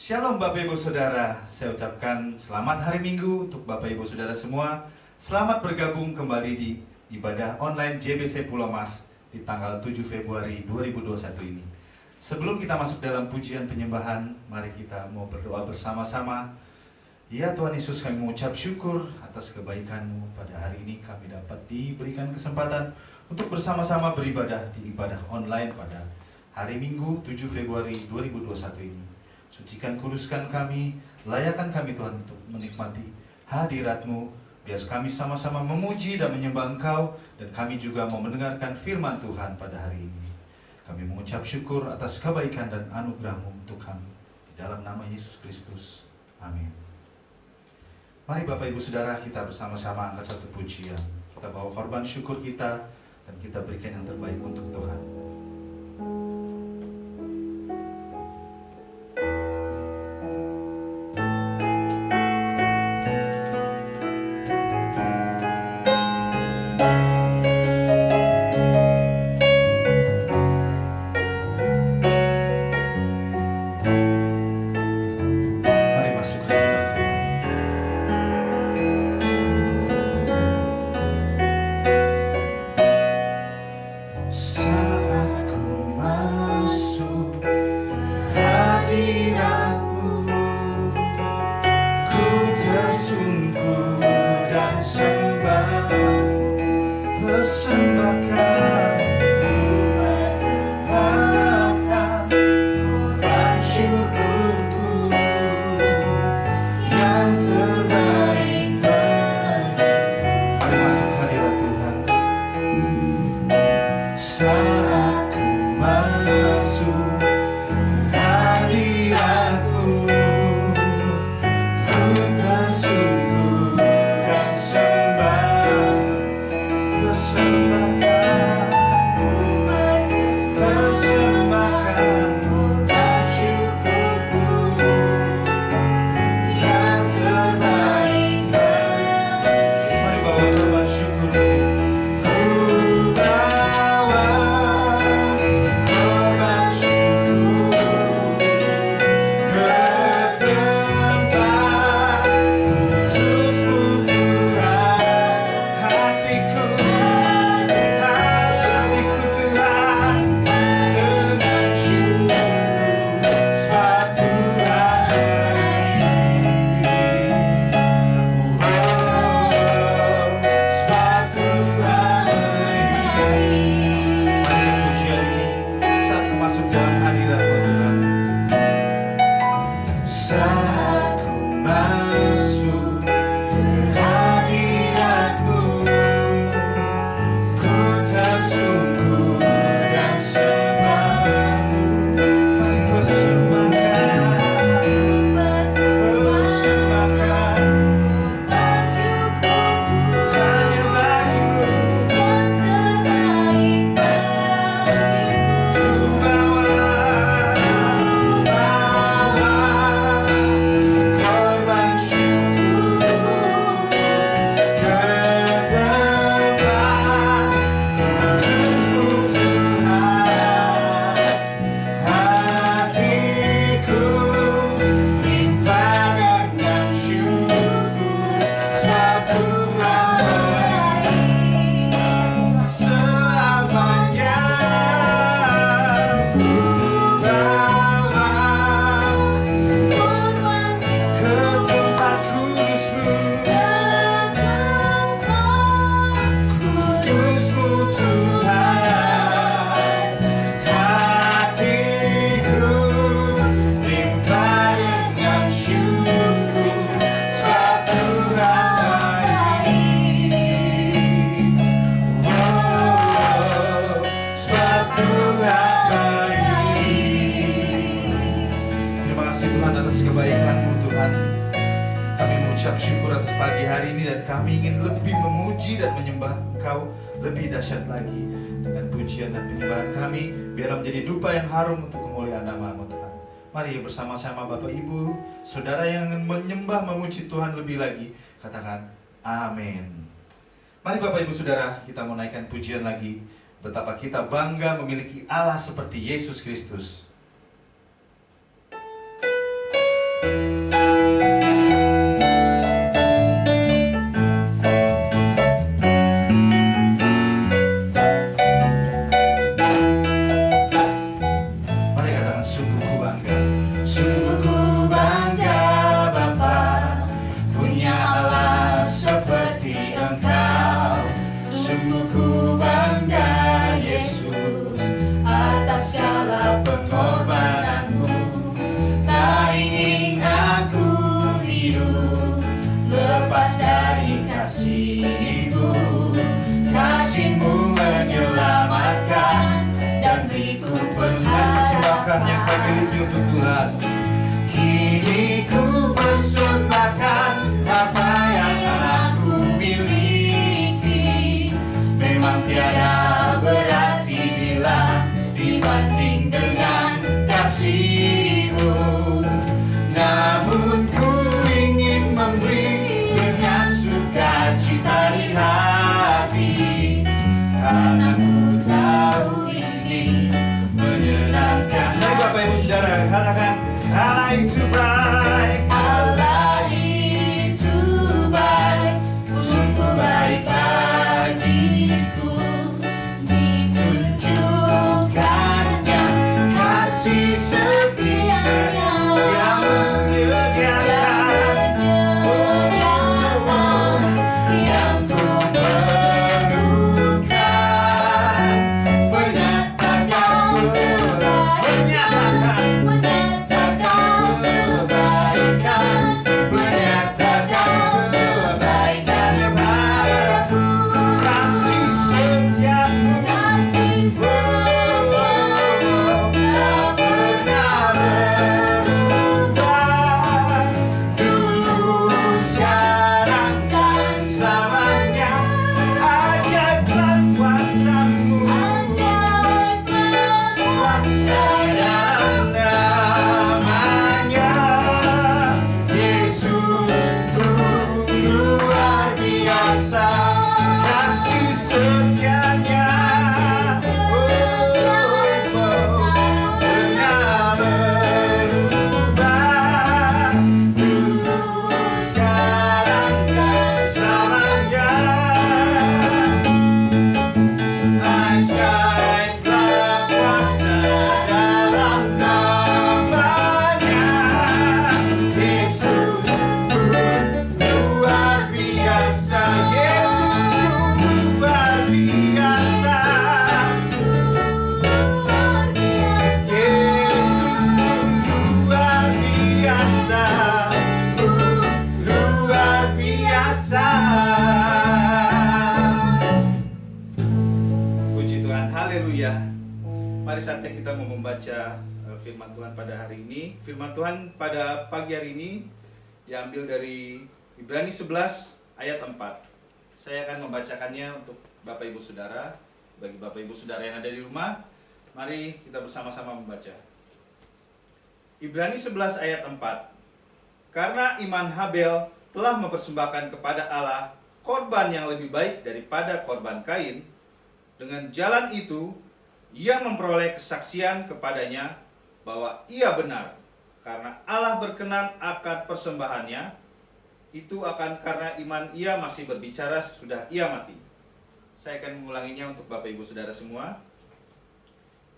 Shalom Bapak Ibu Saudara, saya ucapkan selamat hari Minggu untuk Bapak Ibu Saudara semua. Selamat bergabung kembali di ibadah online JBC Pulau Mas di tanggal 7 Februari 2021 ini. Sebelum kita masuk dalam pujian penyembahan, mari kita mau berdoa bersama-sama. Ya Tuhan Yesus, kami mengucap syukur atas kebaikan-Mu pada hari ini. Kami dapat diberikan kesempatan untuk bersama-sama beribadah di ibadah online pada hari Minggu 7 Februari 2021 ini. Sucikan, kuduskan kami, layakkan kami Tuhan untuk menikmati hadirat-Mu. Biar kami sama-sama memuji dan menyembah Engkau, dan kami juga mau mendengarkan firman Tuhan pada hari ini. Kami mengucap syukur atas kebaikan dan anugerah-Mu untuk kami. Di dalam nama Yesus Kristus. Amin. Mari Bapak Ibu Saudara, kita bersama-sama angkat satu pujian. Kita bawa korban syukur kita, dan kita berikan yang terbaik untuk Tuhan. Lebih dahsyat lagi dengan pujian dan penyembahan kami, biar menjadi dupa yang harum untuk kemuliaan nama-Mu Tuhan. Mari bersama-sama Bapak Ibu Saudara yang ingin menyembah memuji Tuhan lebih lagi, katakan amin. Mari Bapak Ibu Saudara, kita mau naikkan pujian lagi. Betapa kita bangga memiliki Allah seperti Yesus Kristus. untuk Tuhan. Kini ku persembahkan apa yang aku miliki. Memang tiada berarti bila dibanding dengan kasih-Mu. Namun ku ingin memberi dengan sukacita di hati, karena ku tahu ini menyenangkan. Mari Bapak Ibu Saudara katakan, Allah itu baik, Allah itu baik, sungguh baik bagiku. Ditunjukkannya kasih setianya yang menyediakan yang ku perlukan, menyatakan kebaikan, menyatakan kebaikan, menyatakan kebaikan padaku. Kasih setiamu, kasih setiamu tak pernah berubah. Dulu, sekarang, dan selamanya. Ajaiblah kuasa-Mu, kuasa dalam namanya. Yesus luar biasa, kasih setianya pernah berubah. Dulu, sekarang, dan selamanya. Ajaiblah kuasa dalam namanya. Yesus luar biasa, Yesus luar biasa, Yesus luar biasa, luar biasa. Puji Tuhan, haleluya. Mari saatnya kita mau membaca firman Tuhan pada hari ini. Firman Tuhan pada pagi hari ini diambil dari Ibrani 11 ayat 4. Saya akan membacakannya untuk Bapak Ibu Saudara. Bagi Bapak Ibu Saudara yang ada di rumah, mari kita bersama-sama membaca. Ibrani 11 ayat 4. Karena iman Habel telah mempersembahkan kepada Allah korban yang lebih baik daripada korban Kain, dengan jalan itu ia memperoleh kesaksian kepadanya bahwa ia benar, karena Allah berkenan akan persembahannya. Itu akan karena iman ia masih berbicara sesudah ia mati. Saya akan mengulanginya untuk Bapak Ibu Saudara semua.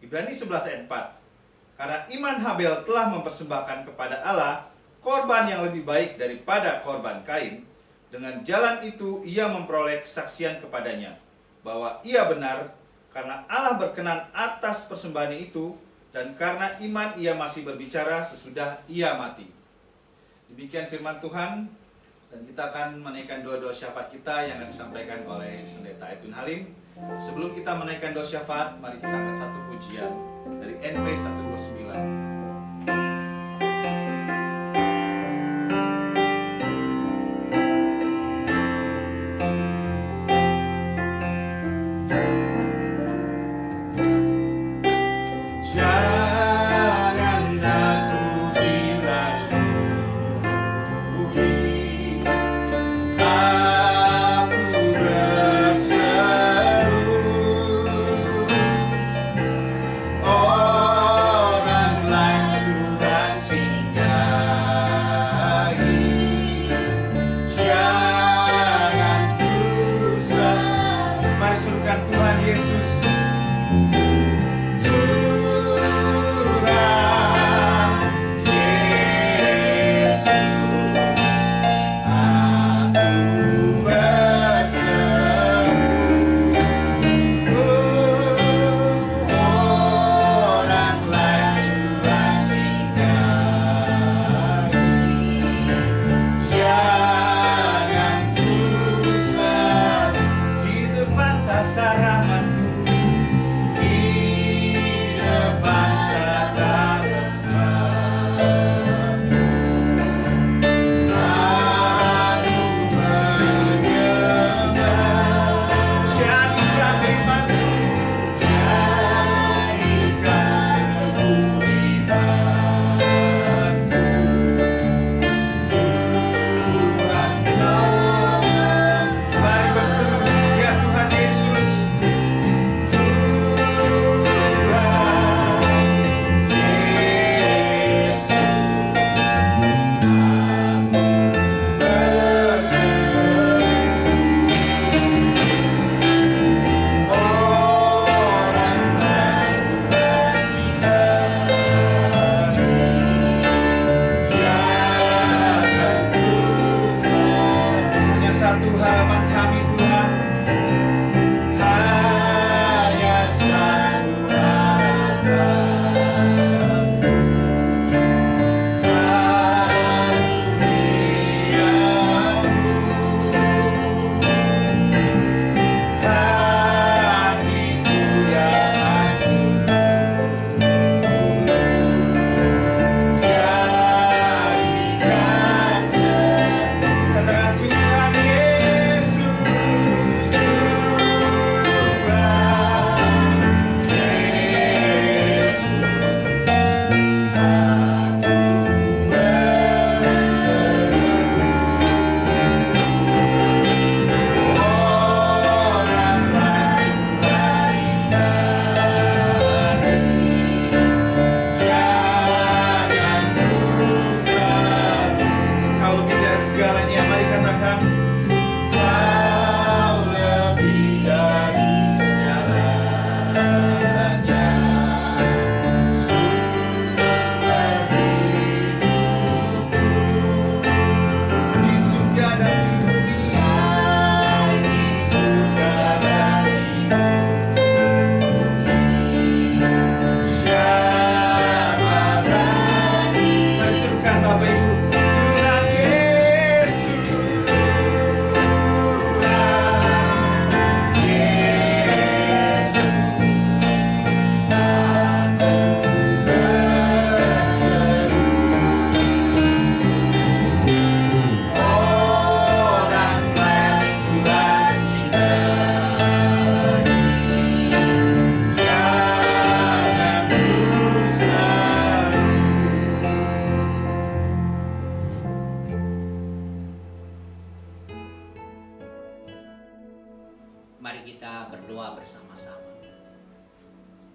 Ibrani 11 ayat 4. Karena iman Habel telah mempersembahkan kepada Allah korban yang lebih baik daripada korban Kain, dengan jalan itu ia memperoleh kesaksian kepadanya bahwa ia benar, karena Allah berkenan atas persembahannya itu, dan karena iman ia masih berbicara sesudah ia mati. Demikian firman Tuhan, dan kita akan menaikkan doa-doa syafaat kita yang akan disampaikan oleh Pendeta Edwin Halim. Sebelum kita menaikkan doa syafaat, mari kita angkat satu pujian dari NP 129.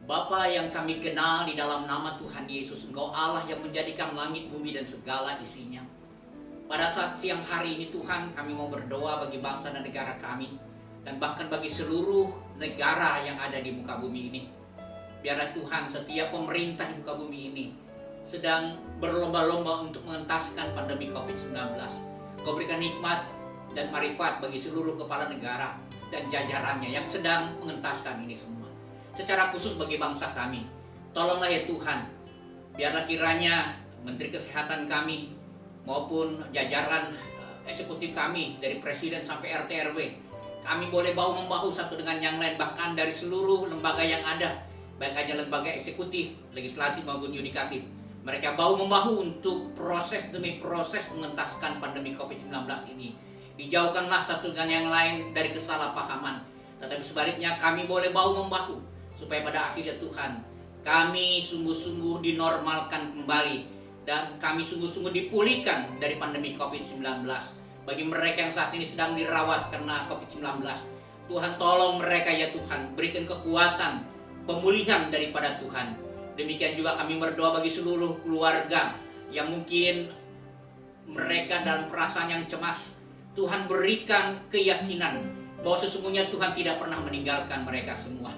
Bapa yang kami kenal di dalam nama Tuhan Yesus, Engkau Allah yang menjadikan langit, bumi, dan segala isinya. Pada saat siang hari ini Tuhan, kami mau berdoa bagi bangsa dan negara kami, dan bahkan bagi seluruh negara yang ada di muka bumi ini. Biarlah Tuhan, setiap pemerintah di muka bumi ini sedang berlomba-lomba untuk mengentaskan pandemi COVID-19. Kau berikan hikmat dan marifat bagi seluruh kepala negara dan jajarannya yang sedang mengentaskan ini semua. Secara khusus bagi bangsa kami, tolonglah ya Tuhan, biarlah kiranya Menteri Kesehatan kami maupun jajaran eksekutif kami dari Presiden sampai RT RW, kami boleh bahu-membahu satu dengan yang lain, bahkan dari seluruh lembaga yang ada, baik hanya lembaga eksekutif, legislatif maupun yudikatif. Mereka bahu-membahu untuk proses demi proses mengentaskan pandemi COVID-19 ini. Dijauhkanlah satu dengan yang lain dari kesalahpahaman, tetapi sebaliknya kami boleh bahu-membahu supaya pada akhirnya Tuhan, kami sungguh-sungguh dinormalkan kembali dan kami sungguh-sungguh dipulihkan dari pandemi COVID-19. Bagi mereka yang saat ini sedang dirawat karena COVID-19, Tuhan tolong mereka ya Tuhan, berikan kekuatan pemulihan daripada Tuhan. Demikian juga kami berdoa bagi seluruh keluarga yang mungkin mereka dalam perasaan yang cemas. Tuhan berikan keyakinan bahwa sesungguhnya Tuhan tidak pernah meninggalkan mereka semua.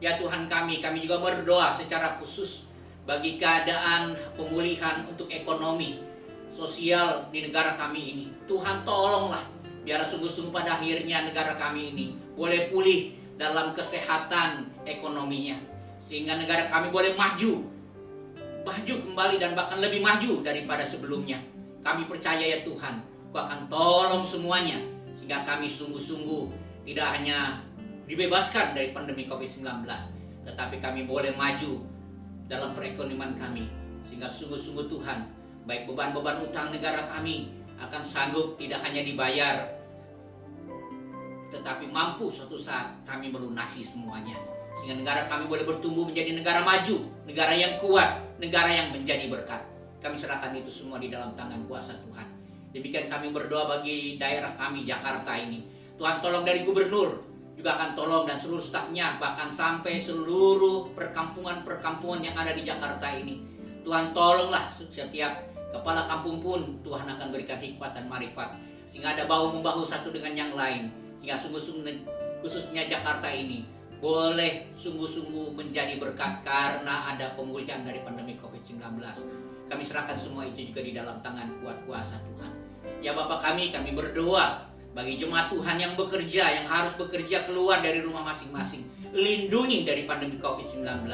Ya Tuhan kami juga berdoa secara khusus bagi keadaan pemulihan untuk ekonomi, sosial di negara kami ini. Tuhan tolonglah, biar sungguh-sungguh pada akhirnya negara kami ini boleh pulih dalam kesehatan ekonominya. Sehingga negara kami boleh maju kembali dan bahkan lebih maju daripada sebelumnya. Kami percaya ya Tuhan, Kau akan tolong semuanya. Sehingga kami sungguh-sungguh tidak hanya dibebaskan dari pandemi COVID-19, tetapi kami boleh maju dalam perekonomian kami. Sehingga sungguh-sungguh Tuhan, baik beban-beban utang negara kami akan sanggup tidak hanya dibayar, tetapi mampu suatu saat kami melunasi semuanya. Sehingga negara kami boleh bertumbuh menjadi negara maju, negara yang kuat, negara yang menjadi berkat. Kami serahkan itu semua di dalam tangan kuasa Tuhan. Demikian kami berdoa bagi daerah kami Jakarta ini. Tuhan tolong dari gubernur, juga akan tolong dan seluruh stafnya, bahkan sampai seluruh perkampungan-perkampungan yang ada di Jakarta ini. Tuhan tolonglah setiap kepala kampung pun Tuhan akan berikan hikmat dan marifat, sehingga ada bahu-membahu satu dengan yang lain, sehingga sungguh-sungguh khususnya Jakarta ini boleh sungguh-sungguh menjadi berkat karena ada pemulihan dari pandemi COVID-19. Kami serahkan semua itu juga di dalam tangan kuat kuasa Tuhan. Ya Bapa kami berdoa bagi jemaat Tuhan yang bekerja, yang harus bekerja keluar dari rumah masing-masing. Lindungi dari pandemi COVID-19.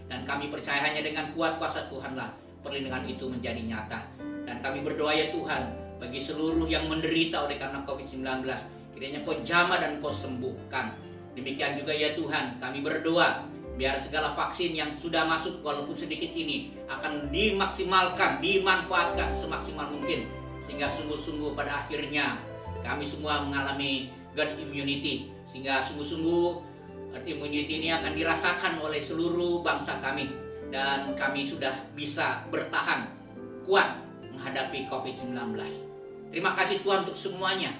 Dan kami percaya hanya dengan kuat kuasa Tuhanlah perlindungan itu menjadi nyata. Dan kami berdoa ya Tuhan, bagi seluruh yang menderita oleh karena COVID-19, kiranya Kau jamah dan Kau sembuhkan. Demikian juga ya Tuhan, kami berdoa biar segala vaksin yang sudah masuk walaupun sedikit ini akan dimaksimalkan, dimanfaatkan semaksimal mungkin. Sehingga sungguh-sungguh pada akhirnya kami semua mengalami herd immunity, sehingga sungguh-sungguh herd immunity ini akan dirasakan oleh seluruh bangsa kami, dan kami sudah bisa bertahan kuat menghadapi COVID-19. Terima kasih Tuhan untuk semuanya.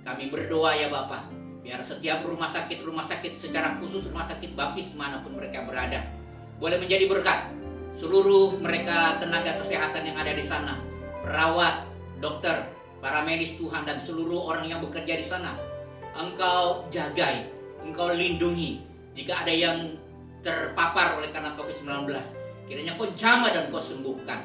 Kami berdoa ya Bapa, biar setiap rumah sakit secara khusus rumah sakit baptis manapun mereka berada boleh menjadi berkat. Seluruh mereka tenaga kesehatan yang ada di sana, perawat, dokter, para medis Tuhan, dan seluruh orang yang bekerja di sana, Engkau jagai, Engkau lindungi. Jika ada yang terpapar oleh karena COVID-19, kiranya Kau jamah dan Kau sembuhkan.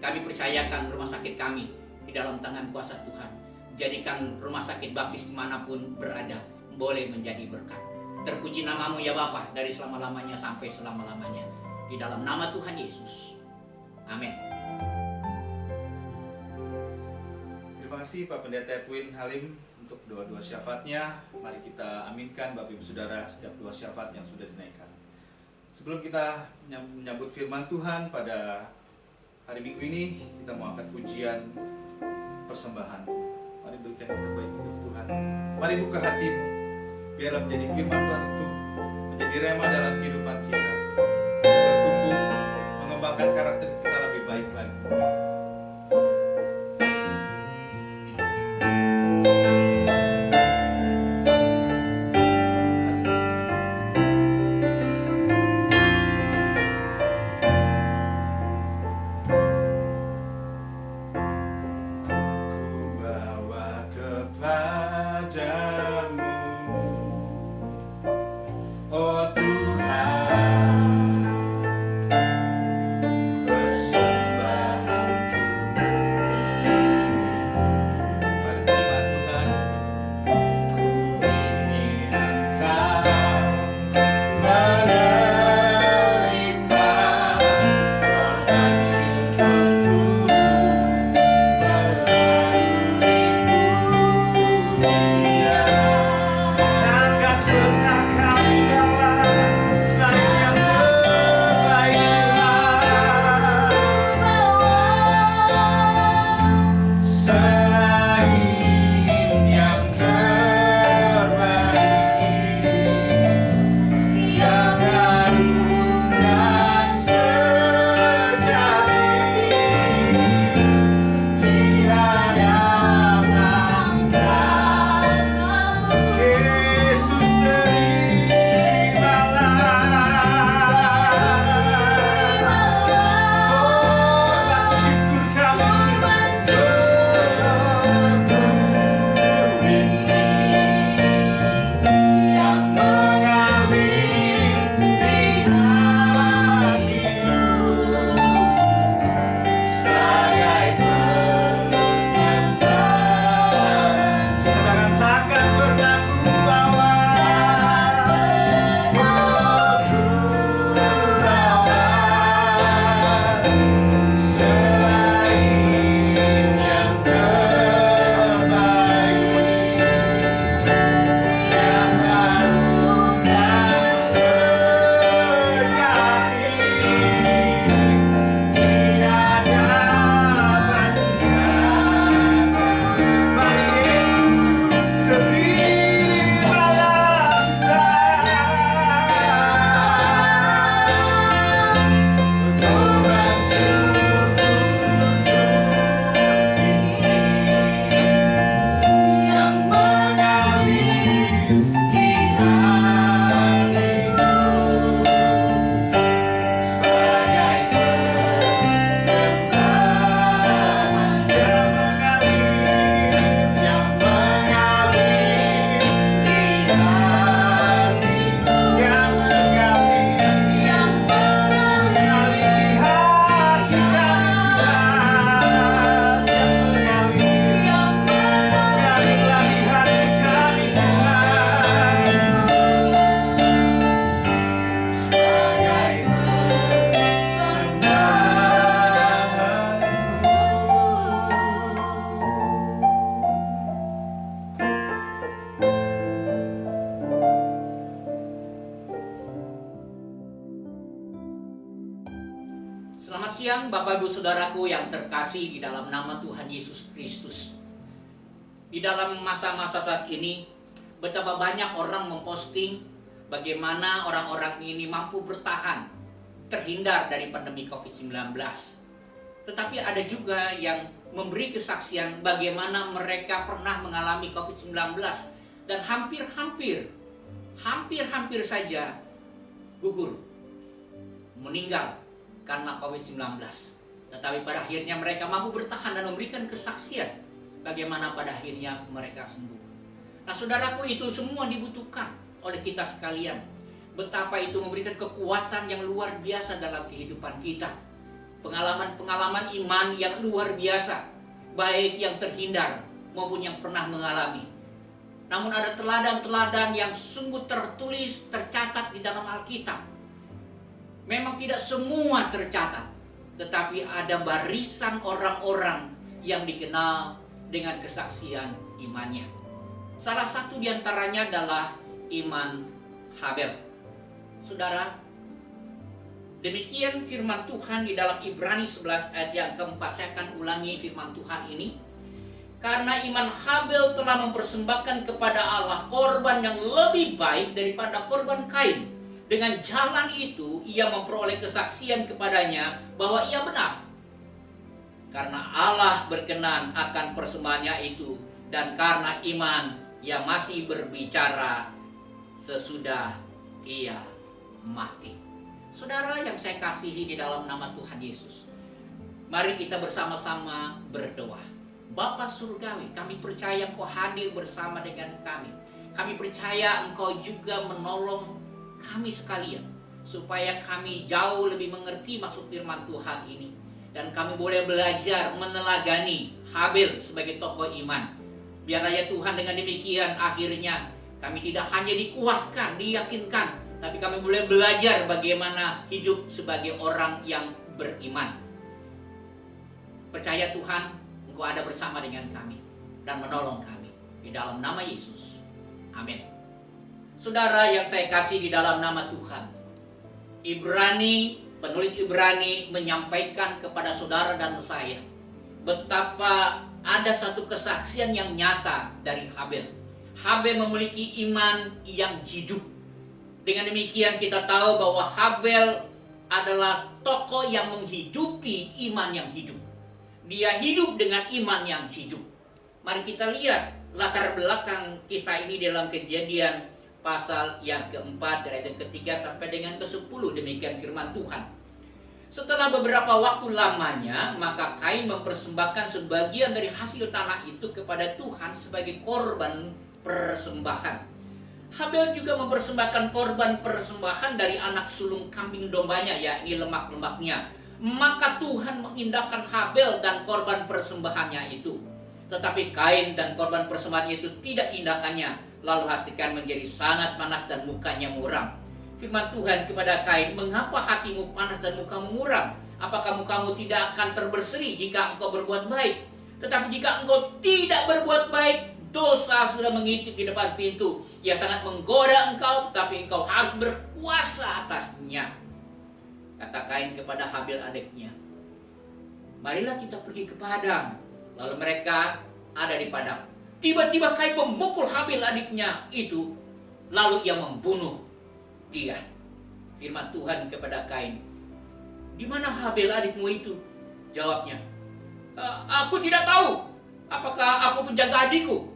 Kami percayakan rumah sakit kami di dalam tangan kuasa Tuhan. Jadikan rumah sakit baptis dimanapun berada boleh menjadi berkat. Terpuji nama-Mu ya Bapa, dari selama-lamanya sampai selama-lamanya. Di dalam nama Tuhan Yesus. Amin. Terima kasih Pak Pendeta Edwin Halim untuk doa-doa syafaatnya. Mari kita aminkan Bapak Ibu Saudara setiap doa syafaat yang sudah dinaikkan. Sebelum kita menyambut firman Tuhan pada hari Minggu ini, kita mau angkat pujian persembahan. Mari berikan yang terbaik untuk Tuhan. Mari buka hatimu, biarlah menjadi firman Tuhan itu menjadi rema dalam kehidupan kita, bertumbuh, mengembangkan karakter kita lebih baik lagi. Selamat siang Bapak Ibu Saudaraku yang terkasih di dalam nama Tuhan Yesus Kristus. Di dalam masa-masa saat ini, betapa banyak orang memposting bagaimana orang-orang ini mampu bertahan, terhindar dari pandemi COVID-19. Tetapi ada juga yang memberi kesaksian bagaimana mereka pernah mengalami COVID-19 dan hampir saja gugur, meninggal karena COVID-19. Tetapi pada akhirnya mereka mampu bertahan dan memberikan kesaksian bagaimana pada akhirnya mereka sembuh. Nah saudaraku, itu semua dibutuhkan oleh kita sekalian. Betapa itu memberikan kekuatan yang luar biasa dalam kehidupan kita. Pengalaman-pengalaman iman yang luar biasa, baik yang terhindar maupun yang pernah mengalami. Namun ada teladan-teladan yang sungguh tertulis, tercatat di dalam Alkitab. Memang tidak semua tercatat, tetapi ada barisan orang-orang yang dikenal dengan kesaksian imannya. Salah satu di antaranya adalah iman Habel. Saudara, demikian firman Tuhan di dalam Ibrani 11 ayat yang keempat. Saya akan ulangi firman Tuhan ini. Karena iman Habel telah mempersembahkan kepada Allah korban yang lebih baik daripada korban Kain. Dengan jalan itu ia memperoleh kesaksian kepadanya bahwa ia benar. Karena Allah berkenan akan persembahannya itu, dan karena iman ia masih berbicara sesudah ia mati. Saudara yang saya kasihi di dalam nama Tuhan Yesus, mari kita bersama-sama berdoa. Bapa Surgawi, kami percaya Engkau hadir bersama dengan kami. Kami percaya Engkau juga menolong kami sekalian, supaya kami jauh lebih mengerti maksud firman Tuhan ini, dan kami boleh belajar meneladani Habel sebagai tokoh iman. Biarlah ya Tuhan, dengan demikian akhirnya kami tidak hanya dikuatkan, diyakinkan, tapi kami boleh belajar bagaimana hidup sebagai orang yang beriman. Percaya Tuhan, Engkau ada bersama dengan kami dan menolong kami. Di dalam nama Yesus, amin. Saudara yang saya kasih di dalam nama Tuhan, penulis Ibrani menyampaikan kepada saudara dan saya betapa ada satu kesaksian yang nyata dari Habel. Habel memiliki iman yang hidup. Dengan demikian kita tahu bahwa Habel adalah tokoh yang menghidupi iman yang hidup. Dia hidup dengan iman yang hidup. Mari kita lihat latar belakang kisah ini dalam Kejadian pasal yang keempat dari ayat ketiga sampai dengan ke-10. Demikian firman Tuhan. Setelah beberapa waktu lamanya, maka Kain mempersembahkan sebagian dari hasil tanah itu kepada Tuhan sebagai korban persembahan. Habel juga mempersembahkan korban persembahan dari anak sulung kambing dombanya, yakni lemak-lemaknya. Maka Tuhan mengindahkan Habel dan korban persembahannya itu. Tetapi Kain dan korban persembahannya itu tidak indahkannya. Lalu hati Kain menjadi sangat panas dan mukanya muram. Firman Tuhan kepada Kain, mengapa hatimu panas dan mukamu muram? Apakah mukamu tidak akan terberseri jika engkau berbuat baik? Tetapi jika engkau tidak berbuat baik, dosa sudah mengintip di depan pintu. Ia sangat menggoda engkau, tetapi engkau harus berkuasa atasnya. Kata Kain kepada Habel adiknya, marilah kita pergi ke padang. Lalu mereka ada di padang. Tiba-tiba Kain memukul Habel adiknya itu, lalu ia membunuh dia. Firman Tuhan kepada Kain, di mana Habel adikmu itu? Jawabnya, aku tidak tahu. Apakah aku penjaga adikku?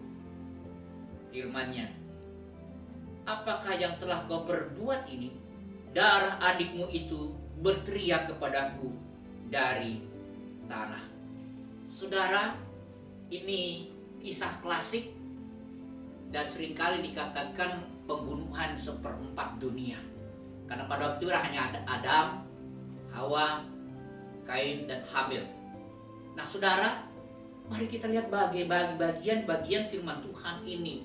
Firman-Nya, apakah yang telah kau perbuat ini? Darah adikmu itu berteriak kepadaku dari tanah. Saudara, ini kisah klasik dan seringkali dikatakan pembunuhan seperempat dunia. Karena pada waktu itu hanya ada Adam, Hawa, Kain, dan Habel. Nah saudara, mari kita lihat bagian-bagian firman Tuhan ini.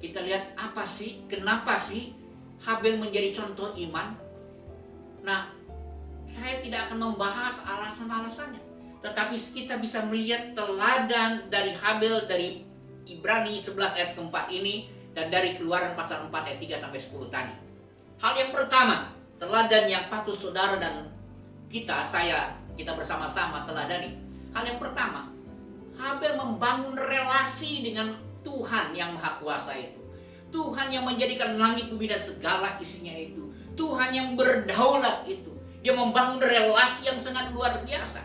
Kita lihat apa sih, kenapa sih Habel menjadi contoh iman. Nah, saya tidak akan membahas alasan-alasannya, tetapi kita bisa melihat teladan dari Habel dari Ibrani 11 ayat keempat ini, dan dari Keluaran pasal 4 ayat 3 sampai 10 tadi. Hal yang pertama, teladan yang patut saudara dan kita bersama-sama teladani. Hal yang pertama, Habel membangun relasi dengan Tuhan yang Maha Kuasa itu. Tuhan yang menjadikan langit, bumi, dan segala isinya itu. Tuhan yang berdaulat itu. Dia membangun relasi yang sangat luar biasa.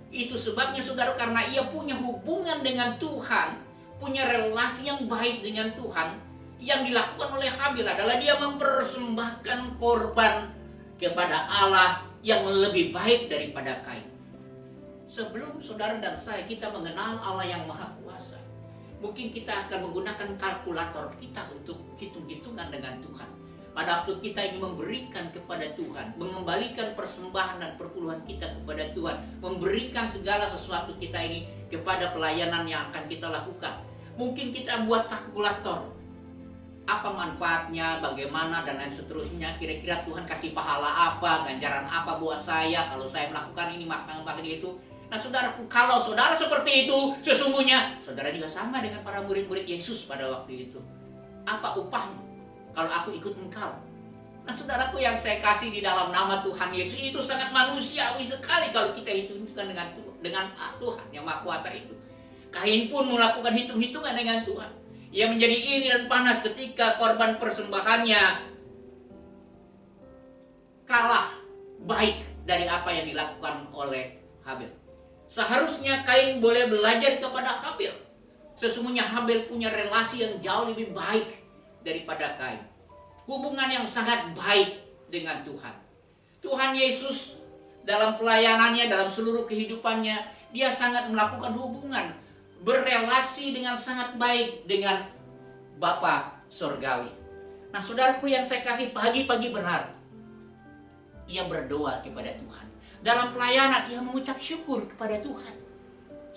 Itu sebabnya saudara, karena ia punya hubungan dengan Tuhan, punya relasi yang baik dengan Tuhan, yang dilakukan oleh Habel adalah dia mempersembahkan korban kepada Allah yang lebih baik daripada Kain. Sebelum saudara dan saya kita mengenal Allah yang Maha Kuasa, mungkin kita akan menggunakan kalkulator kita untuk hitung-hitungan dengan Tuhan. Pada waktu kita ingin memberikan kepada Tuhan, mengembalikan persembahan dan perpuluhan kita kepada Tuhan, memberikan segala sesuatu kita ini kepada pelayanan yang akan kita lakukan, mungkin kita buat kalkulator. Apa manfaatnya, bagaimana, dan lain seterusnya. Kira-kira Tuhan kasih pahala apa, ganjaran apa buat saya kalau saya melakukan ini, makan itu. Nah saudaraku, kalau saudara seperti itu, sesungguhnya saudara juga sama dengan para murid-murid Yesus pada waktu itu. Apa upahnya kalau aku ikut engkau? Nah saudaraku yang saya kasih di dalam nama Tuhan Yesus, itu sangat manusiawi sekali kalau kita hitungkan dengan Tuhan yang Maha Kuasa itu. Kain pun melakukan hitung-hitungan dengan Tuhan. Ia menjadi iri dan panas ketika korban persembahannya kalah baik dari apa yang dilakukan oleh Habel. Seharusnya Kain boleh belajar kepada Habel. Sesungguhnya Habel punya relasi yang jauh lebih baik daripada Kain. Hubungan yang sangat baik dengan Tuhan. Tuhan Yesus dalam pelayanannya, dalam seluruh kehidupannya, dia sangat melakukan hubungan, berelasi dengan sangat baik dengan Bapa Surgawi. Nah saudaraku yang saya kasih, pagi-pagi benar ia berdoa kepada Tuhan. Dalam pelayanan ia mengucap syukur kepada Tuhan.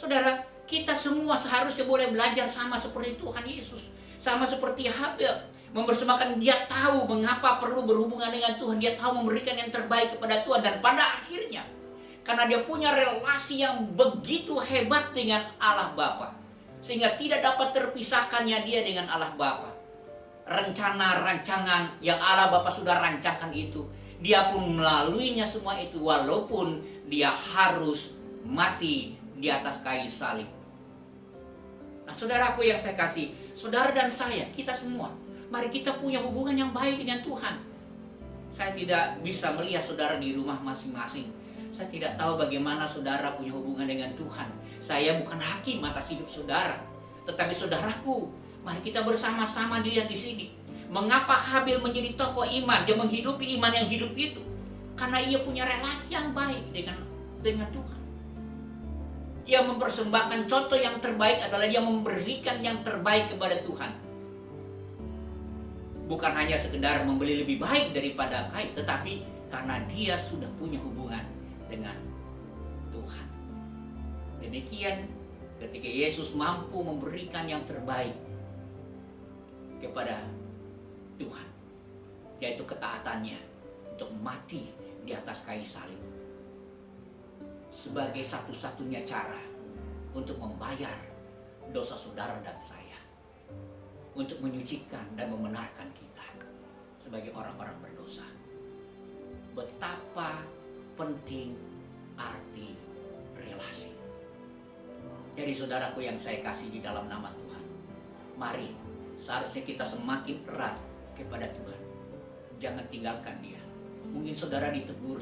Saudara, kita semua seharusnya boleh belajar sama seperti Tuhan Yesus, sama seperti Habel, mempersembahkan. Dia tahu mengapa perlu berhubungan dengan Tuhan. Dia tahu memberikan yang terbaik kepada Tuhan. Dan pada akhirnya, karena dia punya relasi yang begitu hebat dengan Allah Bapa, sehingga tidak dapat terpisahkannya dia dengan Allah Bapa. Rencana-rancangan yang Allah Bapa sudah rancangkan itu, dia pun melaluinya semua itu, walaupun dia harus mati di atas kayu salib. Nah saudaraku yang saya kasih, saudara dan saya, kita semua, mari kita punya hubungan yang baik dengan Tuhan. Saya tidak bisa melihat saudara di rumah masing-masing. Saya tidak tahu bagaimana saudara punya hubungan dengan Tuhan. Saya bukan hakim atas hidup saudara. Tetapi saudaraku, mari kita bersama-sama dilihat di sini. Mengapa Habel menjadi tokoh iman? Dia menghidupi iman yang hidup itu karena ia punya relasi yang baik dengan Tuhan. Ia mempersembahkan, contoh yang terbaik adalah dia memberikan yang terbaik kepada Tuhan. Bukan hanya sekedar membeli lebih baik daripada Kain, tetapi karena dia sudah punya hubungan dengan Tuhan. Demikian ketika Yesus mampu memberikan yang terbaik kepada Tuhan, yaitu ketaatannya untuk mati di atas kayu salib sebagai satu-satunya cara untuk membayar dosa saudara dan saya, untuk menyucikan dan membenarkan kita sebagai orang-orang berdosa. Betapa penting arti relasi. Jadi saudaraku yang saya kasih di dalam nama Tuhan, mari seharusnya kita semakin erat kepada Tuhan. Jangan tinggalkan dia. Mungkin saudara ditegur,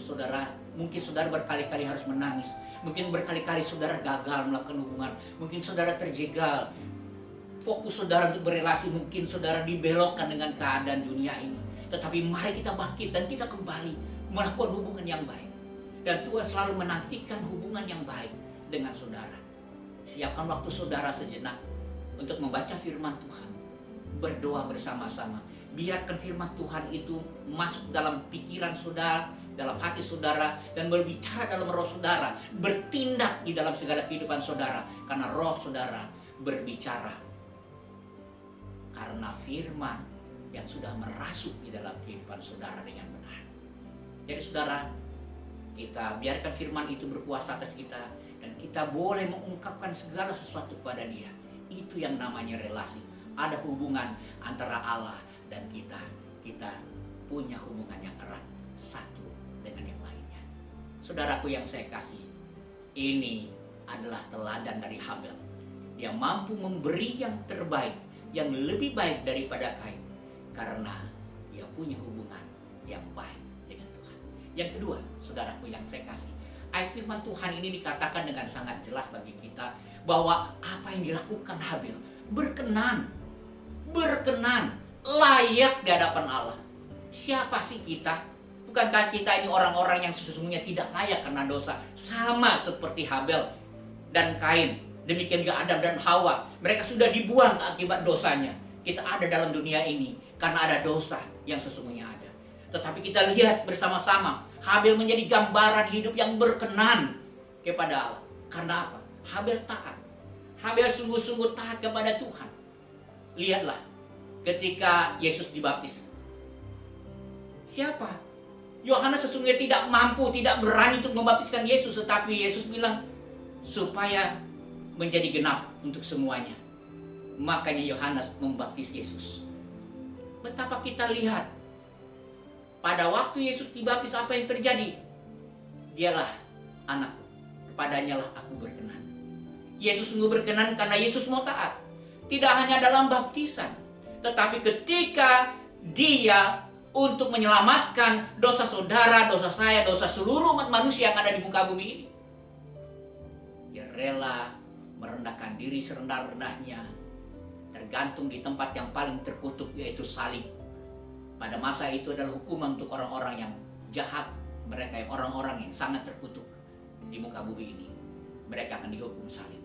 mungkin saudara berkali-kali harus menangis, mungkin berkali-kali saudara gagal melakukan hubungan, mungkin saudara terjegal fokus saudara untuk berelasi, mungkin saudara dibelokkan dengan keadaan dunia ini. Tetapi mari kita bangkit dan kita kembali melakukan hubungan yang baik. Dan Tuhan selalu menantikan hubungan yang baik dengan saudara. Siapkan waktu saudara sejenak untuk membaca firman Tuhan, berdoa bersama-sama. Biarkan firman Tuhan itu masuk dalam pikiran saudara, dalam hati saudara, dan berbicara dalam roh saudara, bertindak di dalam segala kehidupan saudara, karena roh saudara berbicara karena firman yang sudah merasuk di dalam kehidupan saudara dengan benar. Jadi saudara, kita biarkan firman itu berkuasa atas kita, dan kita boleh mengungkapkan segala sesuatu kepada dia. Itu yang namanya relasi. Ada hubungan antara Allah dan kita. Kita punya hubungan yang erat satu dengan yang lainnya. Saudaraku yang saya kasih, ini adalah teladan dari Habel. Dia mampu memberi yang terbaik, yang lebih baik daripada Kain, karena dia punya hubungan yang baik dengan Tuhan. Yang kedua, saudaraku yang saya kasih, ayat firman Tuhan ini dikatakan dengan sangat jelas bagi kita bahwa apa yang dilakukan Habel berkenan, layak di hadapan Allah. Siapa sih kita? Bukankah kita ini orang-orang yang sesungguhnya tidak layak karena dosa? Sama seperti Habel dan Kain. Demikian juga Adam dan Hawa. Mereka sudah dibuang akibat dosanya. Kita ada dalam dunia ini karena ada dosa yang sesungguhnya ada. Tetapi kita lihat bersama-sama, Habel menjadi gambaran hidup yang berkenan kepada Allah. Karena apa? Habel taat. Habel sungguh-sungguh taat kepada Tuhan. Lihatlah ketika Yesus dibaptis. Siapa? Yohanes sesungguhnya tidak mampu, tidak berani untuk membaptiskan Yesus. Tetapi Yesus bilang, supaya menjadi genap untuk semuanya. Makanya Yohanes membaptis Yesus. Betapa kita lihat, pada waktu Yesus dibaptis apa yang terjadi? Dialah anakku, kepadanya lah aku berkenan. Yesus sungguh berkenan karena Yesus mau taat. Tidak hanya dalam baptisan, tetapi ketika dia untuk menyelamatkan dosa saudara, dosa saya, dosa seluruh umat manusia yang ada di muka bumi ini. Dia rela merendahkan diri serendah-rendahnya, tergantung di tempat yang paling terkutuk, yaitu salib. Pada masa itu adalah hukuman untuk orang-orang yang jahat, mereka yang orang-orang yang sangat terkutuk di muka bumi ini. Mereka akan dihukum salib.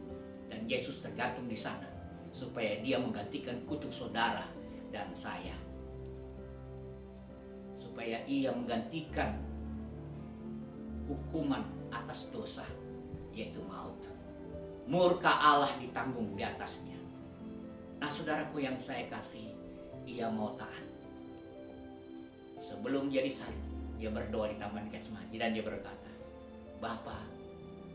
Dan Yesus tergantung di sana supaya dia menggantikan kutuk saudara dan saya. Supaya ia menggantikan hukuman atas dosa, yaitu maut. Murka Allah ditanggung di atasnya. Nah, saudaraku yang saya kasih, ia mau taat. Sebelum dia disalib, dia berdoa di Taman Getsemani dan dia berkata, Bapa,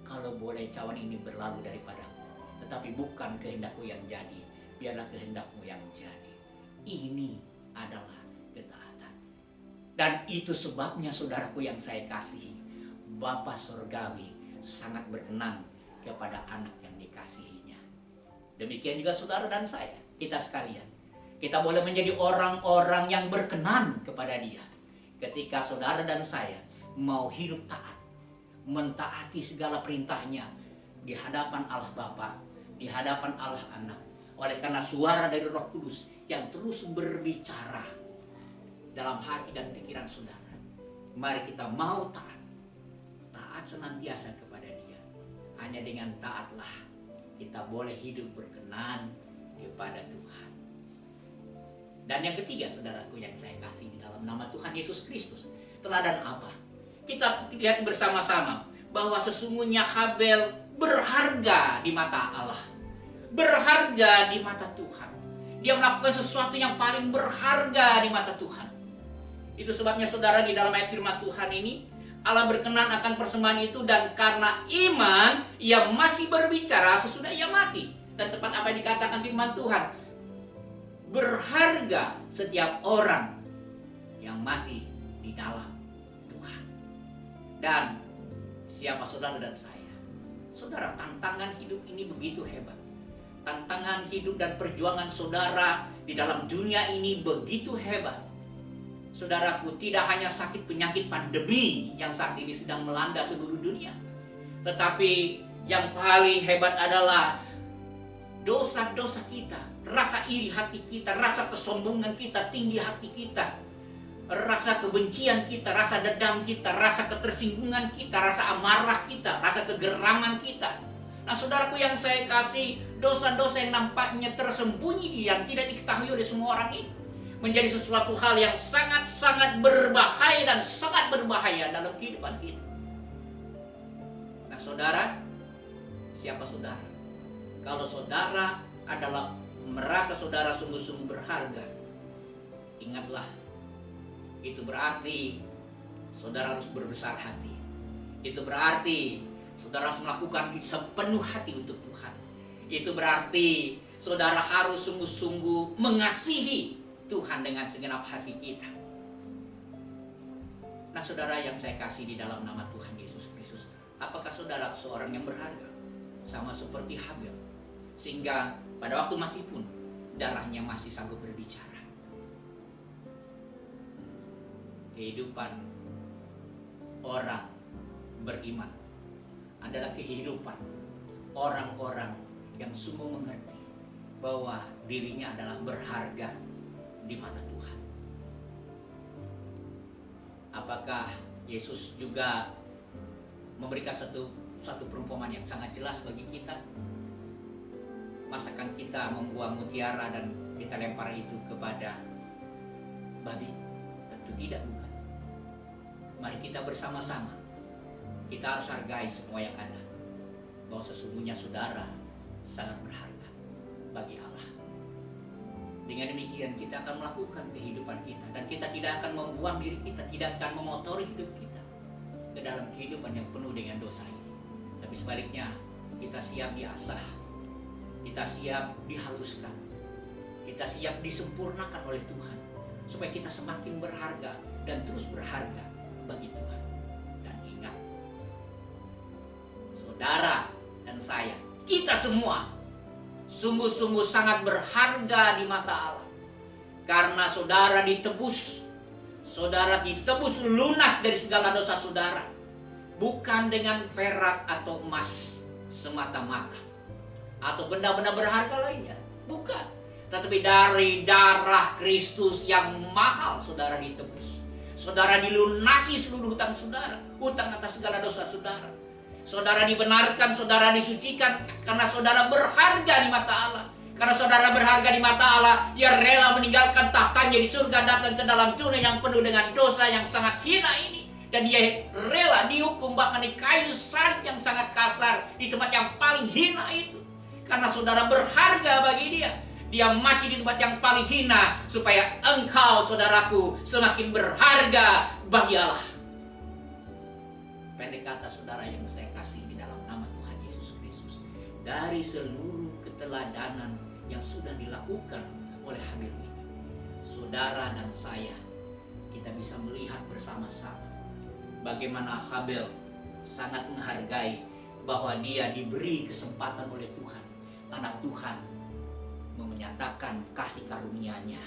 kalau boleh cawan ini berlalu daripadaku, tetapi bukan kehendakku yang jadi, biarlah kehendakmu yang jadi. Ini adalah ketaatan. Dan itu sebabnya saudaraku yang saya kasihi, Bapa Surgawi sangat berkenan kepada anak yang dikasihinya. Demikian juga saudara dan saya, kita sekalian. Kita boleh menjadi orang-orang yang berkenan kepada Dia ketika saudara dan saya mau hidup taat, mentaati segala perintahnya di hadapan Allah Bapa, di hadapan Allah Anak. Oleh karena suara dari Roh Kudus yang terus berbicara dalam hati dan pikiran saudara, mari kita mau taat, taat senantiasa kepada Dia. Hanya dengan taatlah kita boleh hidup berkenan kepada Tuhan. Dan yang ketiga, saudaraku yang saya kasih di dalam nama Tuhan Yesus Kristus, teladan apa? Kita lihat bersama-sama bahwa sesungguhnya Habel berharga di mata Allah, berharga di mata Tuhan. Dia melakukan sesuatu yang paling berharga di mata Tuhan. Itu sebabnya saudara, di dalam ayat firman Tuhan ini, Allah berkenan akan persembahan itu, dan karena iman ia masih berbicara sesudah ia mati. Dan tepat apa yang dikatakan firman Tuhan, berharga setiap orang yang mati di dalam Tuhan. Dan siapa saudara dan saya? Saudara, tantangan hidup ini begitu hebat. Tantangan hidup dan perjuangan saudara di dalam dunia ini begitu hebat. Saudaraku, tidak hanya sakit penyakit pandemi yang saat ini sedang melanda seluruh dunia, tetapi yang paling hebat adalah dosa-dosa kita, rasa iri hati kita, rasa kesombongan kita, tinggi hati kita, rasa kebencian kita, rasa dendam kita, rasa ketersinggungan kita, rasa amarah kita, rasa kegeraman kita. Nah, saudaraku yang saya kasih, dosa-dosa yang nampaknya tersembunyi yang tidak diketahui oleh semua orang ini menjadi sesuatu hal yang sangat-sangat berbahaya dan sangat berbahaya dalam kehidupan kita. Nah, saudara, siapa saudara? Kalau saudara adalah merasa saudara sungguh-sungguh berharga, ingatlah, itu berarti saudara harus berbesar hati. Itu berarti saudara harus melakukan sepenuh hati untuk Tuhan. Itu berarti saudara harus sungguh-sungguh mengasihi Tuhan dengan segenap hati kita. Nah saudara yang saya kasih di dalam nama Tuhan Yesus Kristus, apakah saudara seorang yang berharga? Sama seperti Habel, sehingga pada waktu mati pun darahnya masih sanggup berbicara. Kehidupan orang beriman adalah kehidupan orang-orang yang sungguh mengerti bahwa dirinya adalah berharga di mata Tuhan. Apakah Yesus juga memberikan satu perumpamaan yang sangat jelas bagi kita? Masakan kita membuang mutiara dan kita lempar itu kepada babi? Tentu tidak, bukan. Mari kita bersama-sama, kita harus hargai semua yang ada, bahwa sesungguhnya saudara sangat berharga bagi Allah. Dengan demikian kita akan melakukan kehidupan kita, dan kita tidak akan membuang diri kita, tidak akan mengotori hidup kita ke dalam kehidupan yang penuh dengan dosa ini. Tapi sebaliknya, kita siap diasah, kita siap dihaluskan, kita siap disempurnakan oleh Tuhan, supaya kita semakin berharga dan terus berharga bagi Tuhan. Dan ingat, saudara dan saya, kita semua sungguh-sungguh sangat berharga di mata Allah. Karena saudara ditebus lunas dari segala dosa saudara. Bukan dengan perak atau emas semata-mata, atau benda-benda berharga lainnya. Bukan. Tetapi dari darah Kristus yang mahal saudara ditebus. Saudara dilunasi seluruh hutang saudara, hutang atas segala dosa saudara. Saudara dibenarkan, saudara disucikan karena saudara berharga di mata Allah. Karena saudara berharga di mata Allah, Ia rela meninggalkan tahtanya di surga, datang ke dalam dunia yang penuh dengan dosa yang sangat hina ini. Dan Ia rela dihukum bahkan di kayu salib yang sangat kasar, di tempat yang paling hina itu. Karena saudara berharga bagi Dia. Dia mati di tempat yang paling hina supaya engkau, saudaraku, semakin berharga bagi Allah. Pendek kata saudara yang saya kasih di dalam nama Tuhan Yesus Kristus, dari seluruh keteladanan yang sudah dilakukan oleh Habel ini, saudara dan saya, kita bisa melihat bersama-sama bagaimana Habel sangat menghargai bahwa dia diberi kesempatan oleh Tuhan, karena Tuhan menyatakan kasih karunia-Nya.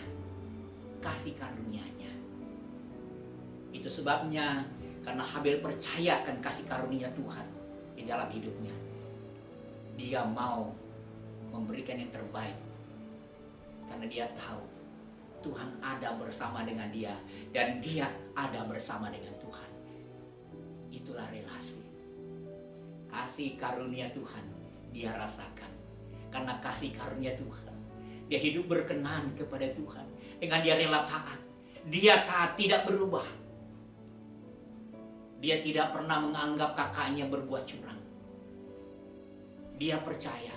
Kasih karunia-Nya. Itu sebabnya karena Habel percaya akan kasih karunia Tuhan di dalam hidupnya, dia mau memberikan yang terbaik. Karena dia tahu Tuhan ada bersama dengan dia, dan dia ada bersama dengan Tuhan. Itulah relasi. Kasih karunia Tuhan dia rasakan. Karena kasih karunia Tuhan, dia hidup berkenan kepada Tuhan. Dengan dia rela taat, dia taat tidak berubah. Dia tidak pernah menganggap kakaknya berbuat curang. Dia percaya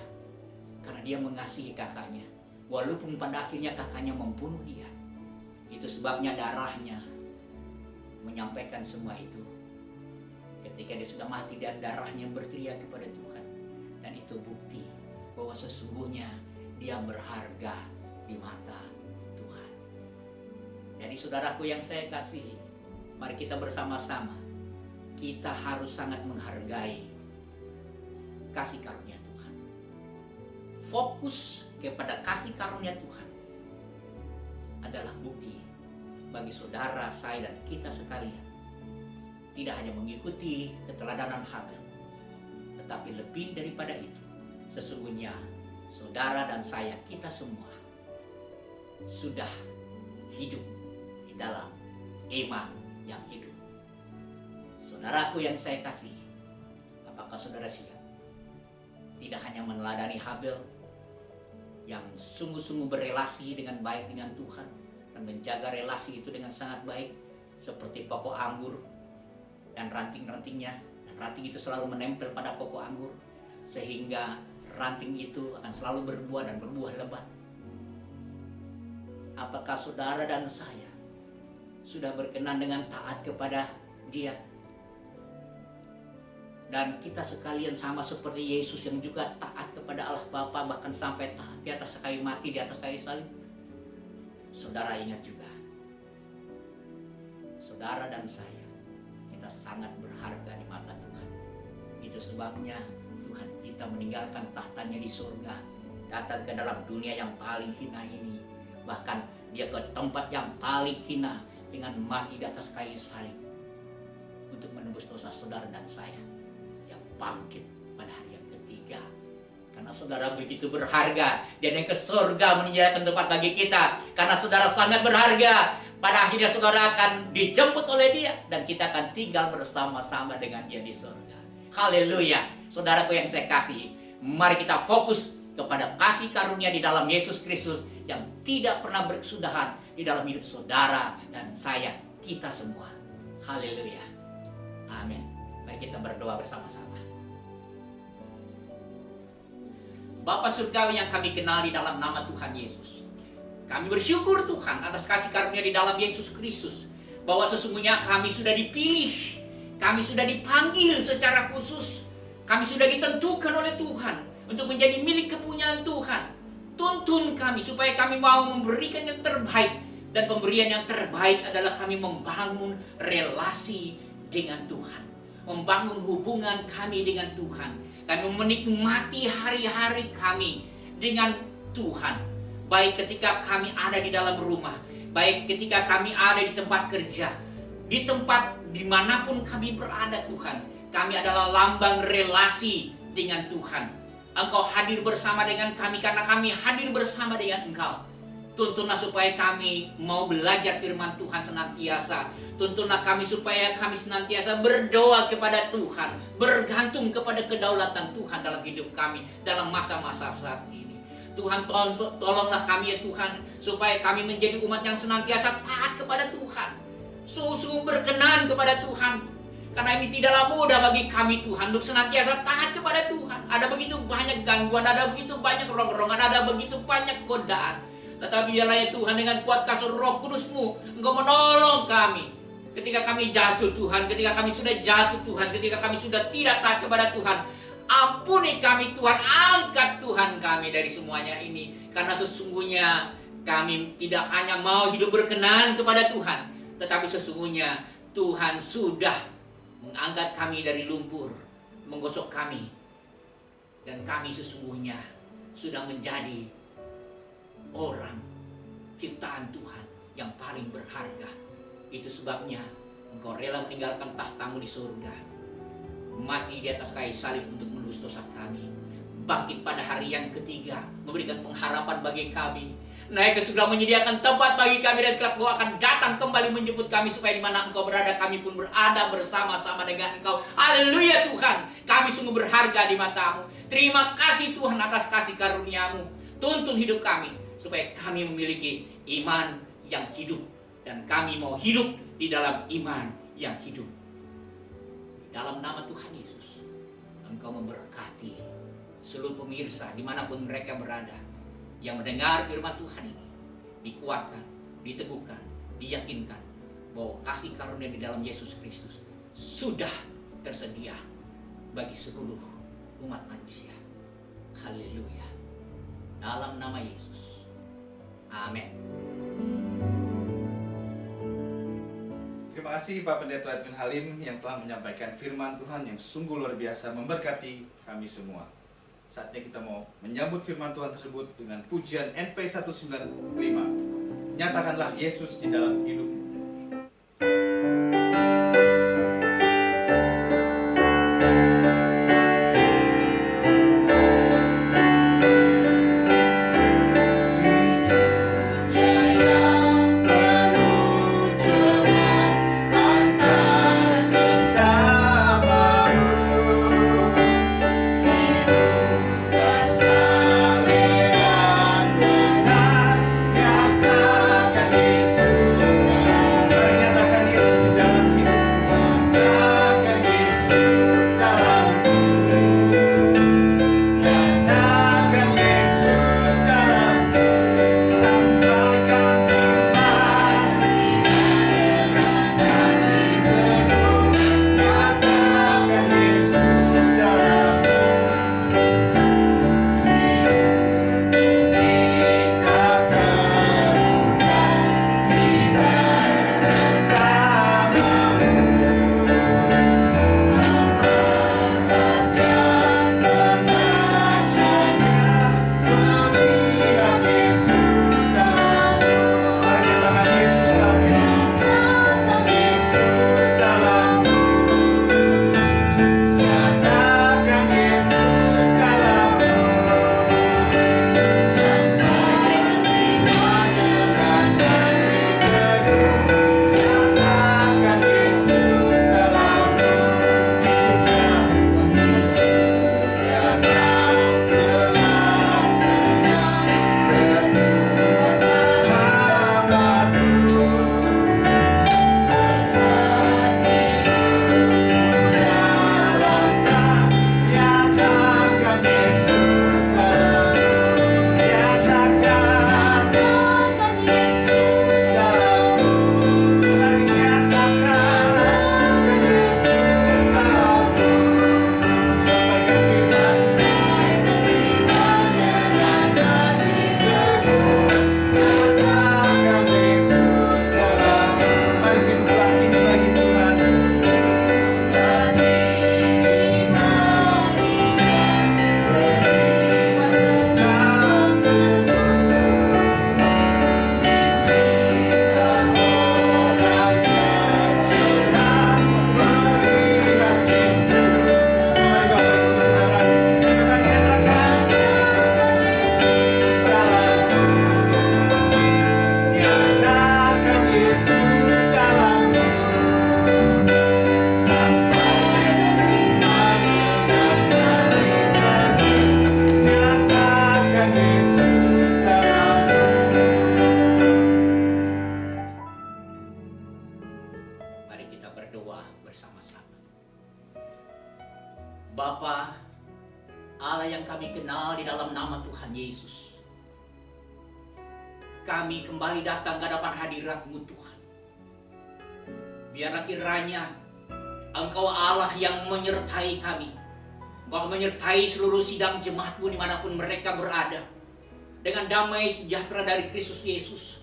karena dia mengasihi kakaknya, walaupun pada akhirnya kakaknya membunuh dia. Itu sebabnya darahnya menyampaikan semua itu. Ketika dia sudah mati dan darahnya berteriak kepada Tuhan. Dan itu bukti bahwa sesungguhnya dia berharga di mata Tuhan. Jadi saudaraku yang saya kasihi, mari kita bersama-sama, kita harus sangat menghargai kasih karunia Tuhan. Fokus kepada kasih karunia Tuhan adalah bukti bagi saudara, saya, dan kita sekalian. Tidak hanya mengikuti keteladanan Habel, tetapi lebih daripada itu, sesungguhnya saudara dan saya, kita semua sudah hidup di dalam iman yang hidup. Saudaraku yang saya kasihi, apakah saudara siap? Tidak hanya meneladani Habel yang sungguh-sungguh berelasi dengan baik dengan Tuhan dan menjaga relasi itu dengan sangat baik, seperti pokok anggur dan ranting-rantingnya, dan ranting itu selalu menempel pada pokok anggur sehingga ranting itu akan selalu berbuah dan berbuah lebat. Apakah saudara dan saya sudah berkenan dengan taat kepada Dia? Dan kita sekalian sama seperti Yesus yang juga taat kepada Allah Bapa, bahkan sampai taat di atas kayu mati, di atas kayu salib. Saudara ingat juga, saudara dan saya kita sangat berharga di mata Tuhan. Itu sebabnya Tuhan kita meninggalkan tahtanya di surga, datang ke dalam dunia yang paling hina ini. Bahkan dia ke tempat yang paling hina dengan mati di atas kayu salib untuk menebus dosa saudara dan saya. Dia bangkit pada hari yang ketiga. Karena saudara begitu berharga, dia naik ke surga menyediakan tempat bagi kita. Karena saudara sangat berharga, pada akhirnya saudara akan dijemput oleh dia dan kita akan tinggal bersama-sama dengan dia di surga. Haleluya. Saudaraku yang saya kasih, mari kita fokus kepada kasih karunia di dalam Yesus Kristus yang tidak pernah berkesudahan di dalam hidup saudara dan saya, kita semua. Haleluya. Amin. Mari kita berdoa bersama-sama. Bapa Surgawi yang kami kenal di dalam nama Tuhan Yesus, kami bersyukur Tuhan atas kasih karunia di dalam Yesus Kristus, bahwa sesungguhnya kami sudah dipilih, kami sudah dipanggil secara khusus, kami sudah ditentukan oleh Tuhan untuk menjadi milik kepunyaan Tuhan. Tuntun kami supaya kami mau memberikan yang terbaik, dan pemberian yang terbaik adalah kami membangun relasi dengan Tuhan, membangun hubungan kami dengan Tuhan. Kami menikmati hari-hari kami dengan Tuhan, baik ketika kami ada di dalam rumah, baik ketika kami ada di tempat kerja, di tempat dimanapun kami berada Tuhan. Kami adalah lambang relasi dengan Tuhan. Engkau hadir bersama dengan kami karena kami hadir bersama dengan Engkau. Tuntunlah supaya kami mau belajar firman Tuhan senantiasa. Tuntunlah kami supaya kami senantiasa berdoa kepada Tuhan, bergantung kepada kedaulatan Tuhan dalam hidup kami dalam masa-masa saat ini. Tuhan, tolonglah kami ya Tuhan, supaya kami menjadi umat yang senantiasa taat kepada Tuhan, sungguh berkenan kepada Tuhan. Karena ini tidaklah mudah bagi kami Tuhan untuk senantiasa taat kepada Tuhan. Ada begitu banyak gangguan, ada begitu banyak rongrongan, ada begitu banyak godaan. Tetapi biarlah ya Tuhan, dengan kuat kasih Roh Kudus-Mu, Engkau menolong kami ketika kami jatuh Tuhan, ketika kami sudah jatuh Tuhan, ketika kami sudah tidak taat kepada Tuhan. Ampuni kami Tuhan, angkat Tuhan kami dari semuanya ini. Karena sesungguhnya kami tidak hanya mau hidup berkenan kepada Tuhan, tetapi sesungguhnya Tuhan sudah mengangkat kami dari lumpur, menggosok kami, dan kami sesungguhnya sudah menjadi orang ciptaan Tuhan yang paling berharga. Itu sebabnya Engkau rela meninggalkan tahtamu di surga, mati di atas kayu salib untuk menebus dosa kami, bangkit pada hari yang ketiga, memberikan pengharapan bagi kami, naik ke surga menyediakan tempat bagi kami, dan kelak Engkau akan datang kembali menjemput kami supaya di mana Engkau berada kami pun berada bersama-sama dengan Engkau. Haleluya Tuhan, kami sungguh berharga di mata-Mu. Terima kasih Tuhan atas kasih karunia-Mu. Tuntun hidup kami supaya kami memiliki iman yang hidup, dan kami mau hidup di dalam iman yang hidup. Di dalam nama Tuhan Yesus, Engkau memberkati seluruh pemirsa dimanapun mereka berada yang mendengar firman Tuhan ini, dikuatkan, diteguhkan, diyakinkan bahwa kasih karunia di dalam Yesus Kristus sudah tersedia bagi seluruh umat manusia. Haleluya. Dalam nama Yesus. Amin. Terima kasih Pak Pendeta Edwin Halim yang telah menyampaikan firman Tuhan yang sungguh luar biasa memberkati kami semua. Saatnya kita mau menyambut firman Tuhan tersebut dengan pujian NP 195. Nyatakanlah Yesus di dalam hidupmu. Yesus Bapa, Allah yang kami kenal di dalam nama Tuhan Yesus, kami kembali datang ke hadapan hadirat-Mu Tuhan. Biarlah kiranya Engkau Allah yang menyertai kami. Engkau menyertai seluruh sidang jemaat-Mu dimanapun mereka berada. Dengan damai sejahtera dari Kristus Yesus,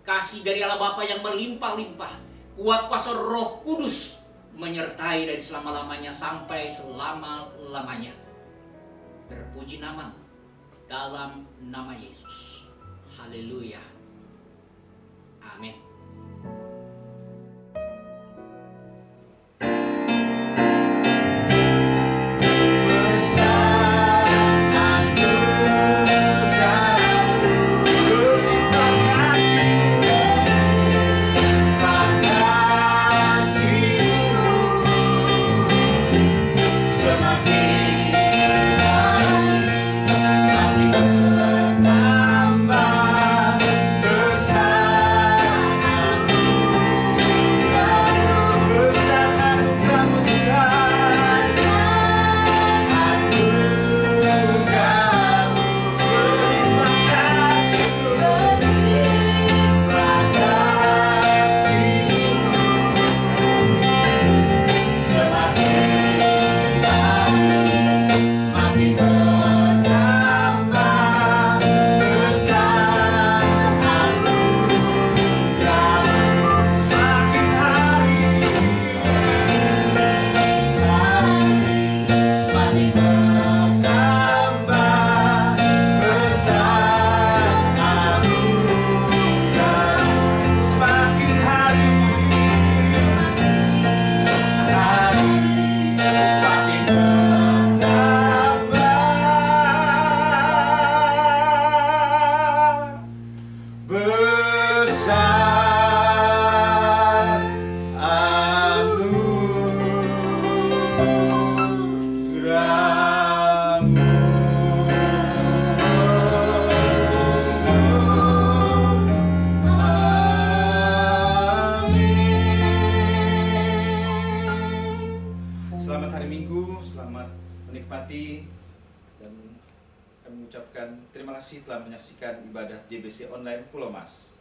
kasih dari Allah Bapa yang melimpah-limpah, kuat kuasa Roh Kudus menyertai dari selama-lamanya sampai selama-lamanya. Terpuji nama-Mu dalam nama Yesus. Haleluya. Amin. Selamat hari Minggu, selamat menikmati, dan kami mengucapkan terima kasih telah menyaksikan ibadah JBC Online Pulau Mas.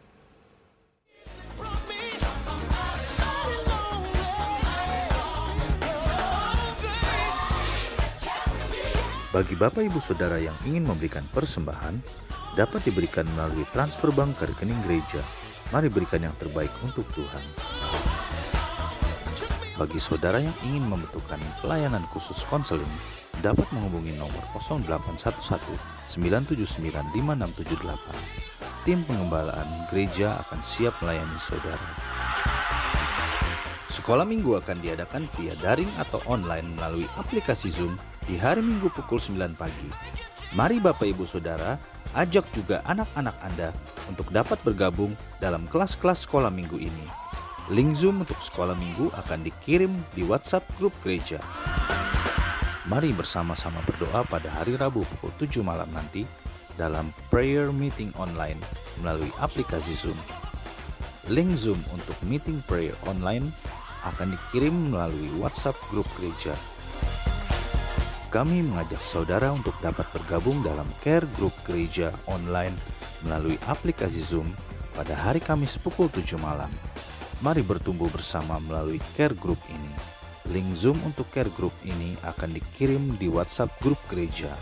Bagi Bapak Ibu Saudara yang ingin memberikan persembahan, dapat diberikan melalui transfer bank ke rekening gereja. Mari berikan yang terbaik untuk Tuhan. Bagi saudara yang ingin membutuhkan pelayanan khusus konseling, dapat menghubungi nomor 0811 979 5678. Tim pengembalaan gereja akan siap melayani saudara. Sekolah minggu akan diadakan via daring atau online melalui aplikasi Zoom di hari Minggu pukul 9 pagi. Mari Bapak Ibu Saudara, ajak juga anak-anak Anda untuk dapat bergabung dalam kelas-kelas sekolah minggu ini. Link Zoom untuk sekolah minggu akan dikirim di WhatsApp grup gereja. Mari bersama-sama berdoa pada hari Rabu pukul 7 malam nanti dalam prayer meeting online melalui aplikasi Zoom. Link Zoom untuk meeting prayer online akan dikirim melalui WhatsApp grup gereja. Kami mengajak saudara untuk dapat bergabung dalam care group gereja online melalui aplikasi Zoom pada hari Kamis pukul 7 malam. Mari bertumbuh bersama melalui care group ini. Link Zoom untuk care group ini akan dikirim di WhatsApp grup gereja.